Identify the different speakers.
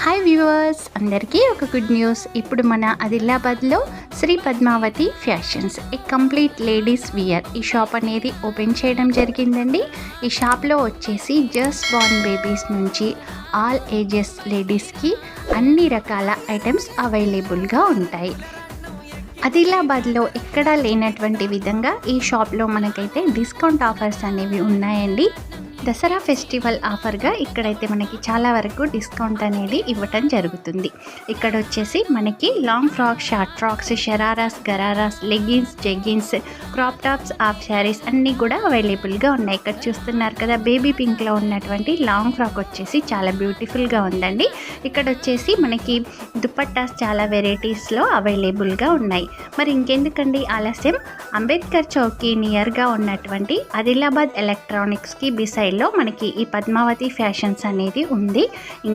Speaker 1: Hi viewers, అందరికీ ఒక good news. ఇప్పుడు మన ఆదిలాబాద్లో Shri Padmavati fashions a complete ladies wear ఈ షాప్ అనేది ఓపెన్ చేయడం జరిగిందండి. ఈ షాప్లో వచ్చేసి జస్ట్ బోర్న్ బేబీస్ నుంచి ఆల్ ఏజెస్ లేడీస్కి అన్ని రకాల ఐటమ్స్ అవైలబుల్గా ఉంటాయి. ఆదిలాబాద్లో ఎక్కడా లేనటువంటి విధంగా ఈ షాప్లో మనకైతే డిస్కౌంట్ ఆఫర్స్ అనేవి ఉన్నాయండి. దసరా ఫెస్టివల్ ఆఫర్గా ఇక్కడైతే మనకి చాలా వరకు డిస్కౌంట్ అనేది ఇవ్వటం జరుగుతుంది. ఇక్కడ వచ్చేసి మనకి long frocks, short frocks, shararas, ghararas, leggings, jeggings, crop tops, half saris అన్నీ కూడా అవైలబుల్గా ఉన్నాయి. ఇక్కడ చూస్తున్నారు కదా, బేబీ పింక్లో ఉన్నటువంటి లాంగ్ ఫ్రాక్ వచ్చేసి చాలా బ్యూటిఫుల్గా ఉందండి. ఇక్కడ వచ్చేసి మనకి దుపట్టాస్ చాలా వెరైటీస్లో అవైలబుల్గా ఉన్నాయి. మరి ఇంకెందుకండి ఆలస్యం, అంబేద్కర్ చౌక్కి నియర్గా ఉన్నటువంటి ఆదిలాబాద్ ఎలక్ట్రానిక్స్కి బిసైడ్ లో మనకి ఈ పద్మావతి ఫ్యాషన్స్ అనేది ఉంది.